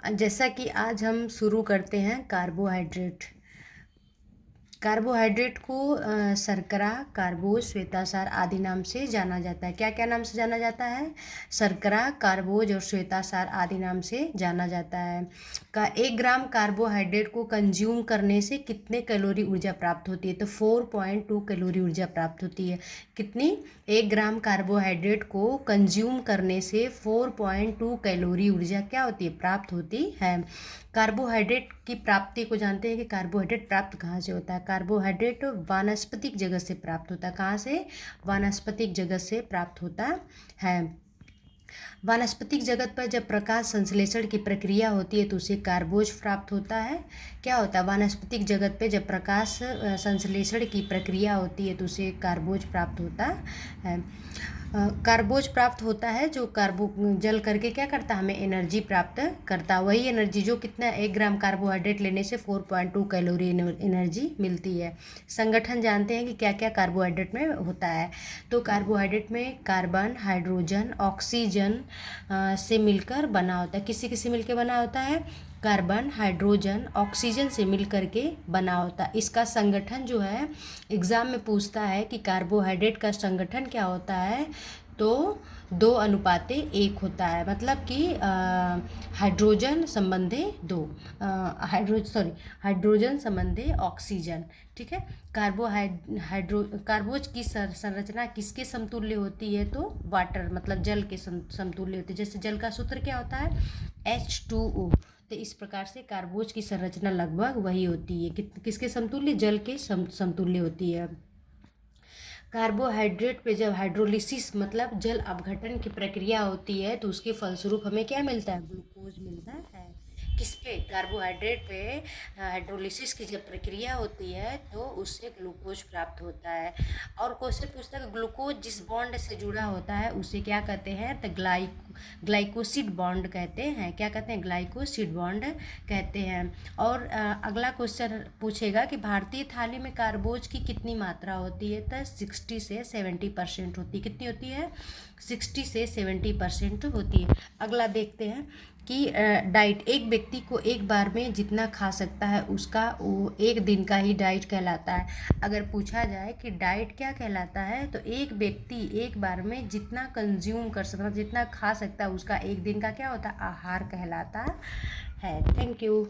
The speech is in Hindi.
जैसा कि आज हम शुरू करते हैं कार्बोहाइड्रेट। कार्बोहाइड्रेट को शर्करा, कार्बोज, श्वेतासार आदि नाम से जाना जाता है। क्या क्या नाम से जाना जाता है? शर्करा, कार्बोज और श्वेतासार आदि नाम से जाना जाता है। 1 ग्राम कार्बोहाइड्रेट को कंज्यूम करने से कितने कैलोरी ऊर्जा प्राप्त होती है? तो 4.2 कैलोरी ऊर्जा प्राप्त होती है। कितनी? 1 ग्राम कार्बोहाइड्रेट को कंज्यूम करने से 4.2 कैलोरी ऊर्जा क्या होती है? प्राप्त होती है। कार्बोहाइड्रेट की प्राप्ति को जानते हैं कि कार्बोहाइड्रेट प्राप्त कहाँ से होता है। कार्बोहाइड्रेट वानस्पतिक जगत से प्राप्त होता है। कहाँ से? वानस्पतिक जगत से प्राप्त होता है। वानस्पतिक जगत पर जब प्रकाश संश्लेषण की प्रक्रिया होती है तो उसे कार्बोज प्राप्त होता है। क्या होता है? वानस्पतिक जगत पे जब प्रकाश संश्लेषण की प्रक्रिया होती है तो उसे कार्बोज प्राप्त होता है। कार्बोज प्राप्त होता है जो जल करके क्या करता है? हमें एनर्जी प्राप्त करता है। वही एनर्जी जो कितना 1 ग्राम कार्बोहाइड्रेट लेने से 4.2 कैलोरी एनर्जी मिलती है। संगठन जानते हैं कि क्या क्या कार्बोहाइड्रेट में होता है। तो कार्बोहाइड्रेट में कार्बन, हाइड्रोजन, ऑक्सीजन से मिलकर बना होता है। किसी किसी मिलकर बना होता है? कार्बन, हाइड्रोजन, ऑक्सीजन से मिलकर के बना होता है। इसका संगठन जो है एग्ज़ाम में पूछता है कि कार्बोहाइड्रेट का संगठन क्या होता है, तो 2:1 होता है। मतलब कि हाइड्रोजन संबंधे 2 हाइड्रोजन संबंधे ऑक्सीजन। ठीक है। कार्बोज की संरचना किसके समतुल्य होती है? तो वाटर मतलब जल के समतुल्य होती है। जैसे जल का सूत्र क्या होता है? H2O। तो इस प्रकार से कार्बोज की संरचना लगभग वही होती है। किसके समतुल्य? जल के समतुल्य होती है। कार्बोहाइड्रेट पे जब हाइड्रोलिसिस मतलब जल अपघटन की प्रक्रिया होती है तो उसके फलस्वरूप हमें क्या मिलता है? ग्लूकोज मिलता है। किस पे? कार्बोहाइड्रेट पे हाइड्रोलिसिस की जब प्रक्रिया होती है तो उससे ग्लूकोज प्राप्त होता है। और क्वेश्चन पूछता है कि ग्लूकोज जिस बॉन्ड से जुड़ा होता है उसे क्या कहते हैं? तो ग्लाइकोसिड बॉन्ड कहते हैं। क्या कहते हैं? ग्लाइकोसिड बॉन्ड कहते हैं। और अगला क्वेश्चन पूछेगा कि भारतीय थाली में कार्बोज की कितनी मात्रा होती है? तो 60 से 70% होती है। कितनी होती है? 60 से 70% होती है। अगला देखते हैं कि डाइट एक व्यक्ति को एक बार में जितना खा सकता है उसका वो 1 दिन का ही डाइट कहलाता है। अगर पूछा जाए कि डाइट क्या कहलाता है तो एक व्यक्ति एक बार में जितना कंज्यूम कर सकता, जितना खा सकता है उसका 1 दिन का क्या होता है? आहार कहलाता है। Thank you.